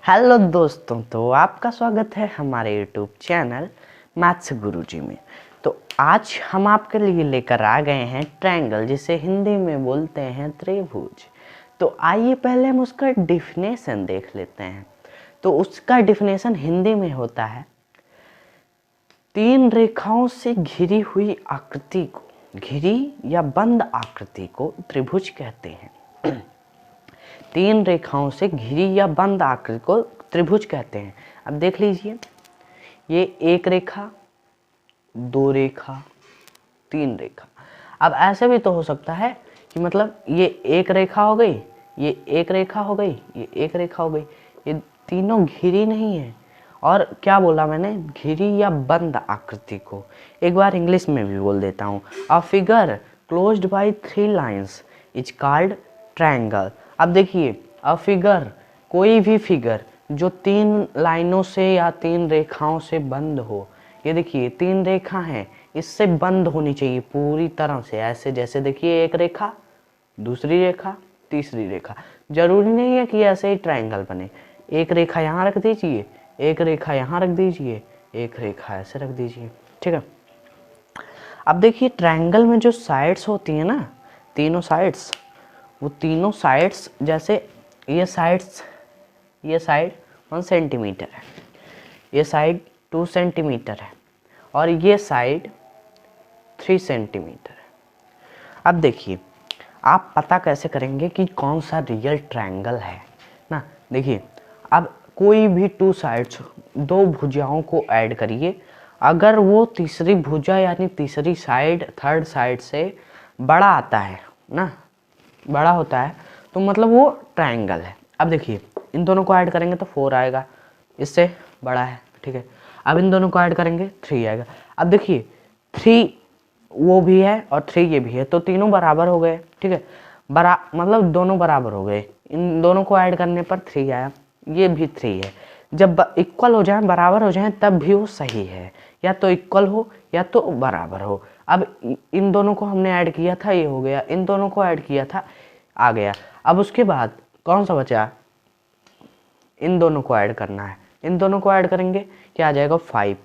Hello दोस्तों, तो आपका स्वागत है हमारे यूट्यूब चैनल मैथ्स गुरुजी में। तो आज हम आपके लिए लेकर आ गए हैं ट्रायंगल, जिसे हिंदी में बोलते हैं त्रिभुज। तो आइए पहले हम उसका डिफिनेशन देख लेते हैं। तो उसका डिफिनेशन हिंदी में होता है, तीन रेखाओं से घिरी हुई आकृति को, घिरी या बंद आकृति को त्रिभुज कहते हैं। तीन रेखाओं से घिरी या बंद आकृति को त्रिभुज कहते हैं। अब देख लीजिए, ये एक रेखा, दो रेखा, तीन रेखा। अब ऐसे भी तो हो सकता है कि मतलब ये एक रेखा हो गई, ये एक रेखा हो गई, ये एक रेखा हो गई, ये तीनों घिरी नहीं है। और क्या बोला मैंने, घिरी या बंद आकृति को। एक बार इंग्लिश में भी बोल देता हूँ, a figure closed by three lines is called triangle. अब देखिए, अ फिगर, कोई भी फिगर जो तीन लाइनों से या तीन रेखाओं से बंद हो। ये देखिए तीन रेखा हैं, इससे बंद होनी चाहिए पूरी तरह से। ऐसे जैसे देखिए, एक रेखा, दूसरी रेखा, तीसरी रेखा। जरूरी नहीं है कि ऐसे ही ट्रायंगल बने। एक रेखा यहाँ रख दीजिए, एक रेखा यहाँ रख दीजिए, एक रेखा ऐसे रख दीजिए, ठीक है। अब देखिए, ट्रायंगल में जो साइड्स होती है ना, तीनों साइड्स, वो तीनों साइड्स, जैसे ये साइड्स, ये साइड 1 सेंटीमीटर है, ये साइड 2 सेंटीमीटर है, और ये साइड 3 सेंटीमीटर है। अब देखिए, आप पता कैसे करेंगे कि कौन सा रियल ट्रायंगल है ना। देखिए, अब कोई भी टू साइड्स, दो भुजाओं को ऐड करिए। अगर वो तीसरी भुजा यानी तीसरी साइड, थर्ड साइड से बड़ा आता है ना, बड़ा होता है, तो मतलब वो ट्रायंगल है। अब देखिए, इन दोनों को ऐड करेंगे तो 4 आएगा, इससे बड़ा है, ठीक है। अब इन दोनों को ऐड करेंगे 3 आएगा। अब देखिए, 3 वो भी है और 3 ये भी है, तो तीनों बराबर हो गए, ठीक है। मतलब दोनों बराबर हो गए। इन दोनों को ऐड करने पर 3 आया, ये भी 3 है। जब इक्वल हो जाए, बराबर हो जाए, तब भी वो सही है। या तो इक्वल हो या तो बराबर हो। अब इन दोनों को हमने ऐड किया था, ये हो गया, इन दोनों को ऐड किया था, आ गया। अब उसके बाद कौन सा बचा, इन दोनों को ऐड करना है। इन दोनों को ऐड करेंगे, क्या आ जाएगा, 5।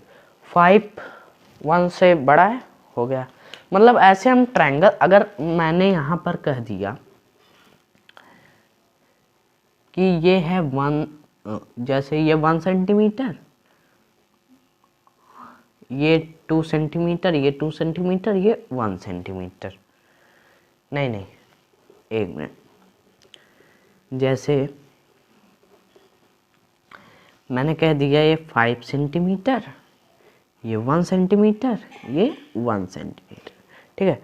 5 1 से बड़ा है, हो गया। मतलब ऐसे हम ट्रायंगल, अगर मैंने यहाँ पर कह दिया कि ये है 1, जैसे ये 1 सेंटीमीटर, ये 2 सेंटीमीटर, ये 2 सेंटीमीटर, ये 1 सेंटीमीटर। नहीं, एक मिनट। जैसे मैंने कह दिया ये 5 सेंटीमीटर, ये 1 सेंटीमीटर, ये 1 सेंटीमीटर, ठीक है।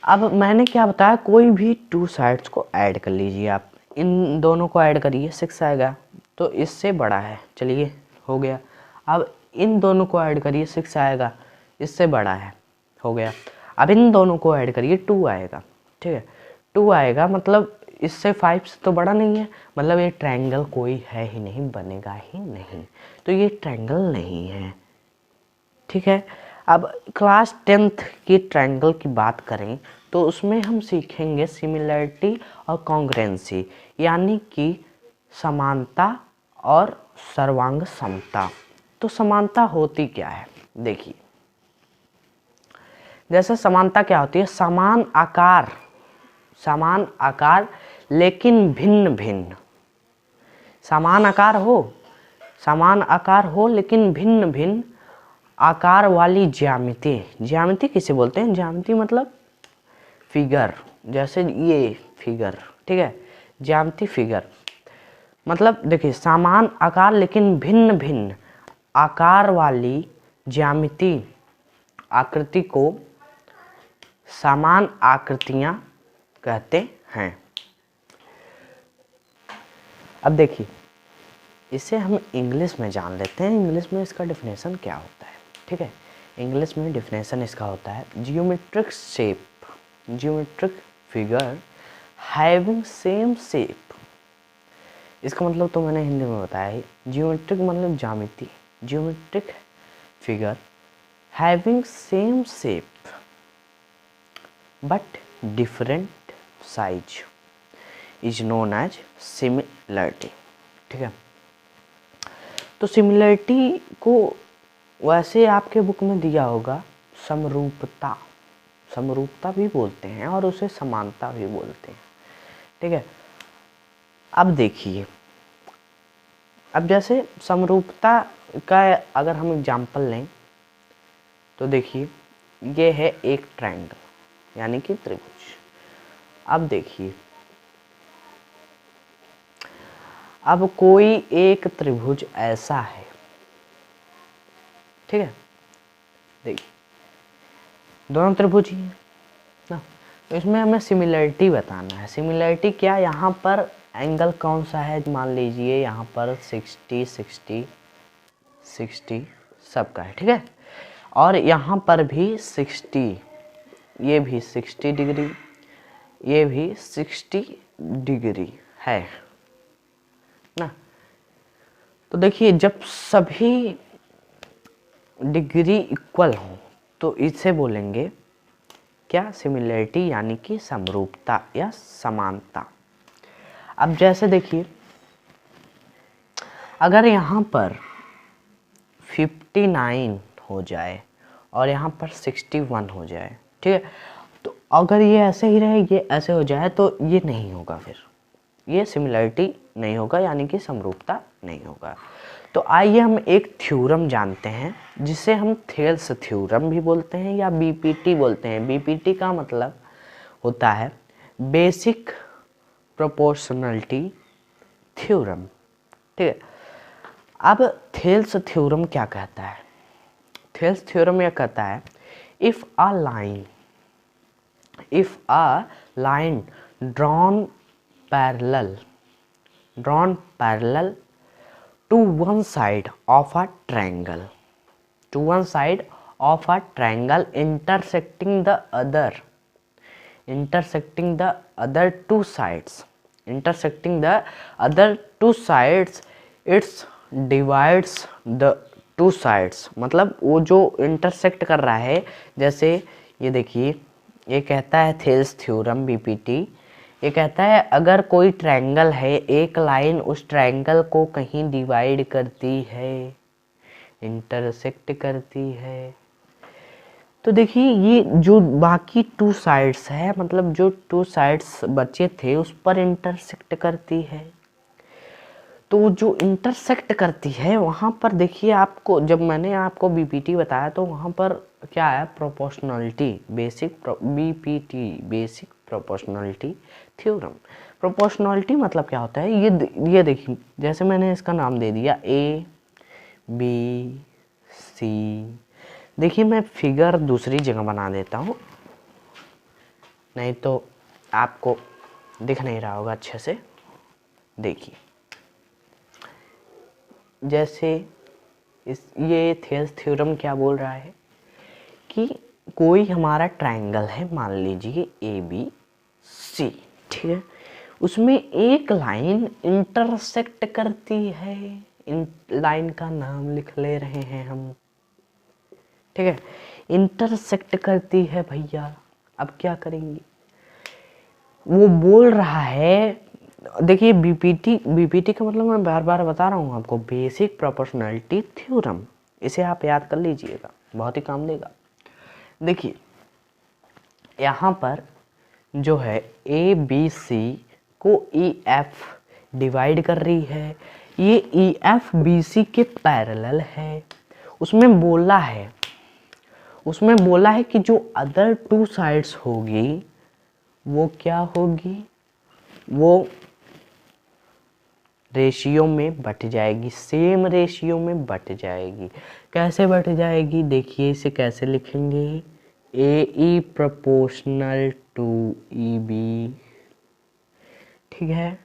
अब मैंने क्या बताया, कोई भी टू साइड्स को ऐड कर लीजिए आप। इन दोनों को ऐड करिए, 6 आएगा, तो इससे बड़ा है, चलिए हो गया। अब इन दोनों को ऐड करिए, 6 आएगा, इससे बड़ा है, हो गया। अब इन दोनों को ऐड करिए, 2 आएगा, ठीक है। 2 आएगा, मतलब इससे 5 से तो बड़ा नहीं है, मतलब ये ट्रायंगल कोई है ही नहीं, बनेगा ही नहीं, तो ये ट्रायंगल नहीं है, ठीक है। अब क्लास 10th की ट्रायंगल की बात करें तो उसमें हम सीखेंगे सिमिलरिटी और कॉन्ग्रुएंसी, यानी कि समानता और सर्वांग समता। तो समानता होती क्या है, देखिए, जैसे समानता क्या होती है, समान आकार लेकिन भिन्न भिन्न। समान आकार हो लेकिन भिन्न भिन्न आकार वाली ज्यामिति। ज्यामिति किसे बोलते हैं, ज्यामिति मतलब फिगर, जैसे ये फिगर, ठीक है। ज्यामिति फिगर मतलब देखिए, समान आकार लेकिन भिन्न भिन्न आकार वाली ज्यामिति आकृति को समान आकृतियां कहते हैं। अब देखिए, इसे हम इंग्लिश में जान लेते हैं। इंग्लिश में इसका डिफिनेशन क्या होता है, ठीक है। इंग्लिश में डिफिनेशन इसका होता है, geometric shape, geometric figure having same shape. इसका मतलब तो मैंने हिंदी में बताया ही। जियोमेट्रिक मतलब ज्यामिति, geometric figure having same shape but different size is known as similarity, ठीक है। तो सिमिलरिटी को वैसे आपके बुक में दिया होगा समरूपता, समरूपता भी बोलते हैं और उसे समानता भी बोलते हैं, ठीक है। अब देखिए, अब जैसे समरूपता का अगर हम एग्जाम्पल लें तो देखिए ये है एक ट्रायंगल यानी कि त्रिभुज। अब देखिए, अब कोई एक त्रिभुज ऐसा है, ठीक है, देखिए दोनों त्रिभुज ही हैं ना, तो इसमें हमें सिमिलरिटी बताना है। सिमिलरिटी क्या, यहाँ पर एंगल कौन सा है, मान लीजिए यहाँ पर 60 60 60 सबका है, ठीक है, और यहाँ पर भी 60, ये भी 60 डिग्री, ये भी 60 डिग्री है ना। तो देखिए जब सभी डिग्री इक्वल हो तो इसे बोलेंगे क्या, सिमिलरिटी यानी कि समरूपता या समानता। अब जैसे देखिए, अगर यहाँ पर 59 हो जाए और यहाँ पर 61 हो जाए, ठीक है, तो अगर ये ऐसे ही रहे, ये ऐसे हो जाए तो ये नहीं होगा, फिर ये सिमिलरिटी नहीं होगा यानी कि समरूपता नहीं होगा। तो आइए हम एक थ्योरम जानते हैं जिसे हम थेल्स थ्योरम भी बोलते हैं या बीपीटी बोलते हैं। बीपीटी का मतलब होता है बेसिक प्रोपोर्शनलिटी थ्योरम, ठीक है। अब थेल्स थ्योरम क्या कहता है, थेल्स थ्योरम यह कहता है if a line drawn parallel to one side of a triangle, intersecting the other two sides, it divides the two sides। मतलब वो जो इंटरसेक्ट कर रहा है, जैसे ये देखिए, ये कहता है थेल्स थ्योरम बीपीटी, ये कहता है अगर कोई ट्रायंगल है, एक लाइन उस ट्रायंगल को कहीं डिवाइड करती है, इंटरसेक्ट करती है, तो देखिए ये जो बाकी टू साइड्स है, मतलब जो टू साइड्स बचे थे उस पर इंटरसेक्ट करती है। तो जो इंटरसेक्ट करती है वहाँ पर देखिए, आपको जब मैंने आपको बीपीटी बताया तो वहाँ पर क्या है, proportionality, basic proportionality theorem. Proportionality मतलब क्या होता है, ये देखिए, जैसे मैंने इसका नाम दे दिया ए बी सी। देखिए मैं फिगर दूसरी जगह बना देता हूँ, नहीं तो आपको दिख नहीं रहा होगा अच्छे से। देखिए जैसे ये थेल्स थ्योरम क्या बोल रहा है कि कोई हमारा ट्रायंगल है, मान लीजिए ए बी सी, ठीक है, उसमें एक लाइन इंटरसेक्ट करती है, इन लाइन का नाम लिख ले रहे हैं हम, ठीक है, इंटरसेक्ट करती है भैया। अब क्या करेंगे, वो बोल रहा है, देखिए बीपीटी का मतलब मैं बार बार बता रहा हूँ आपको, बेसिक प्रोपोर्शनलिटी थ्योरम, इसे आप याद कर लीजिएगा, बहुत ही काम देगा। देखिए यहाँ पर जो है ए बी सी को ई एफ डिवाइड कर रही है, ये ई एफ बी सी के पैरेलल है। उसमें बोला है कि जो अदर टू साइड्स होगी वो क्या होगी, वो रेशियो में बट जाएगी, सेम रेशियो में बट जाएगी। कैसे बट जाएगी, देखिए इसे कैसे लिखेंगे, A E proportional to E B, ठीक है।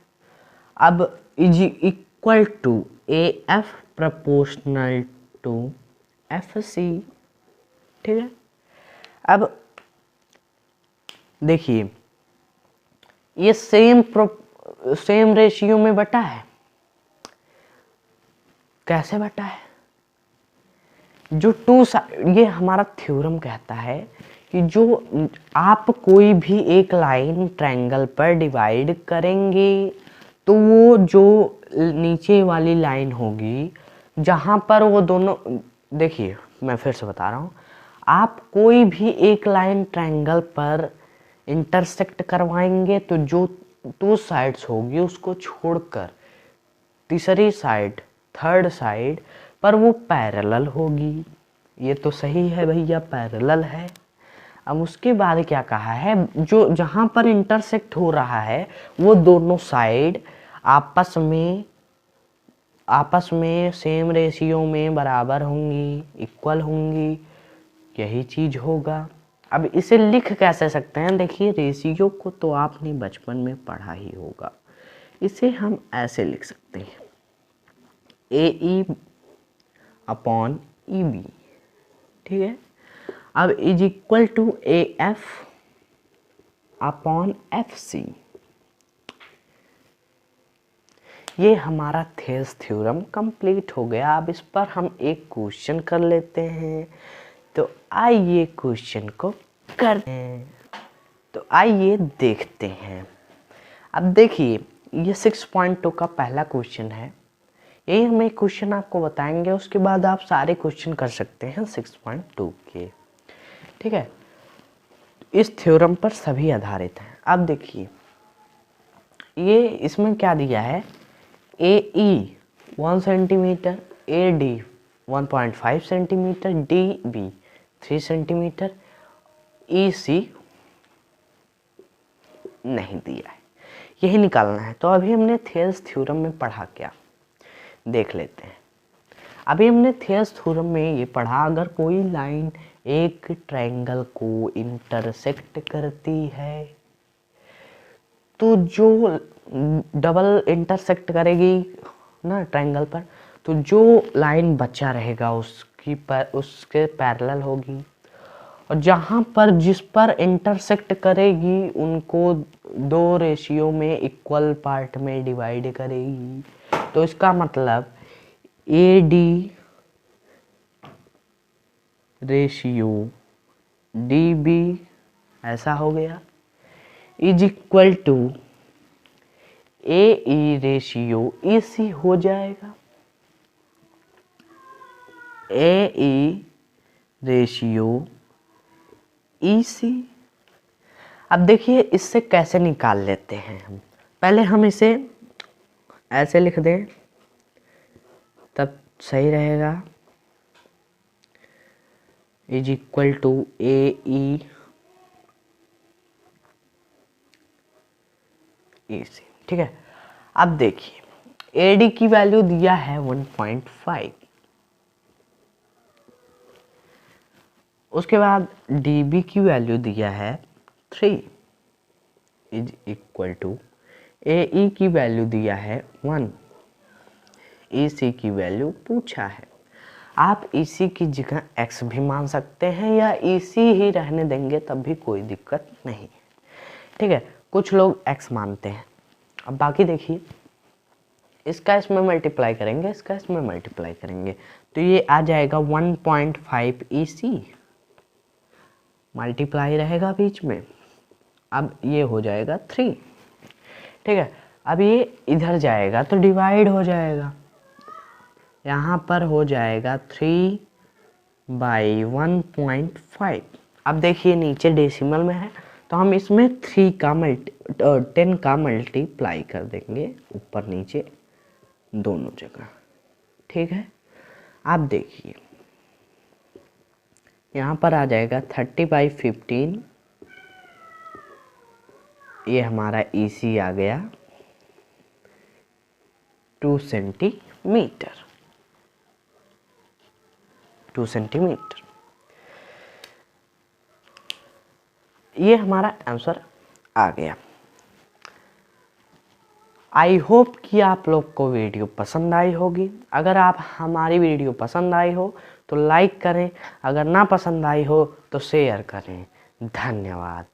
अब is equal to A F proportional to F C, ठीक है। अब देखिए ये सेम रेशियो में बटा है, कैसे बटा है, जो टू साइड, ये हमारा थ्योरम कहता है कि जो आप कोई भी एक लाइन ट्रायंगल पर डिवाइड करेंगे तो वो जो नीचे वाली लाइन होगी जहाँ पर वो दोनों, देखिए मैं फिर से बता रहा हूँ, आप कोई भी एक लाइन ट्रायंगल पर इंटरसेक्ट करवाएंगे तो जो दो साइड्स होगी उसको छोड़कर तीसरी साइड, थर्ड साइड पर वो पैरेलल होगी। ये तो सही है भैया, पैरेलल है। अब उसके बाद क्या कहा है, जो जहाँ पर इंटरसेक्ट हो रहा है वो दोनों साइड आपस में सेम रेशियो में बराबर होंगी, इक्वल होंगी, यही चीज होगा। अब इसे लिख कैसे सकते हैं, देखिए रेशियो को तो आपने बचपन में पढ़ा ही होगा। इसे हम ऐसे लिख सकते हैं, ए ई अपॉन ई बी, ठीक है। अब is equal to A F upon F C. ये हमारा थेल्स थ्योरम कंप्लीट हो गया। अब इस पर हम एक क्वेश्चन कर लेते हैं। तो आइए क्वेश्चन को करते हैं, तो आइए देखते हैं। अब देखिए ये 6.2 का पहला क्वेश्चन है। यही हम एक क्वेश्चन आपको बताएंगे, उसके बाद आप सारे क्वेश्चन कर सकते हैं 6.2 के, ठीक है। इस थ्योरम पर सभी आधारित हैं। अब देखिए ये इसमें क्या दिया है, A E 1 centimetre, A D 1.5 centimetre, D B 3 centimetre, E C नहीं दिया है, यही निकालना है। तो अभी हमने थेल्स थ्योरम में पढ़ा क्या, देख लेते हैं। अभी हमने थेल्स थ्योरम में ये पढ़ा, अगर कोई लाइन एक ट्रायंगल को इंटरसेक्ट करती है तो जो डबल इंटरसेक्ट करेगी ना ट्रायंगल पर, तो जो लाइन बचा रहेगा उसके पैरेलल होगी, और जहाँ पर जिस पर इंटरसेक्ट करेगी उनको दो रेशियो में इक्वल पार्ट में डिवाइड करेगी। तो इसका मतलब A D ratio D B ऐसा हो गया, is equal to A E ratio E C हो जाएगा। A E ratio E C. अब देखिए इससे कैसे निकाल लेते हैं हम, पहले हम इसे ऐसे लिख दें तब सही रहेगा, इज इक्वल टू ए ई ई सी, ठीक है। अब देखिए ए डी की वैल्यू दिया है 1.5, उसके बाद डी बी की वैल्यू दिया है 3, इज इक्वल टू ए ई की वैल्यू दिया है 1, ई सी की वैल्यू पूछा है। आप ई सी की जगह एक्स भी मान सकते हैं या ई सी ही रहने देंगे तब भी कोई दिक्कत नहीं, ठीक है। कुछ लोग एक्स मानते हैं। अब बाकी देखिए, इसका इसमें मल्टीप्लाई करेंगे, इसका इसमें मल्टीप्लाई करेंगे, तो ये आ जाएगा 1.5 ई सी, मल्टीप्लाई रहेगा बीच में, अब ये हो जाएगा 3, ठीक है। अब ये इधर जाएगा तो डिवाइड हो जाएगा, यहाँ पर हो जाएगा 3/1.5। अब देखिए नीचे डेसिमल में है तो हम इसमें 10 का मल्टीप्लाई कर देंगे ऊपर नीचे दोनों जगह, ठीक है। आप देखिए यहाँ पर आ जाएगा 30/15, ये हमारा EC आ गया 2 सेंटीमीटर, 2 सेंटीमीटर। ये हमारा आंसर आ गया। आई होप कि आप लोग को वीडियो पसंद आई होगी। अगर आप हमारी वीडियो पसंद आई हो तो लाइक करें, अगर ना पसंद आई हो तो शेयर करें। धन्यवाद।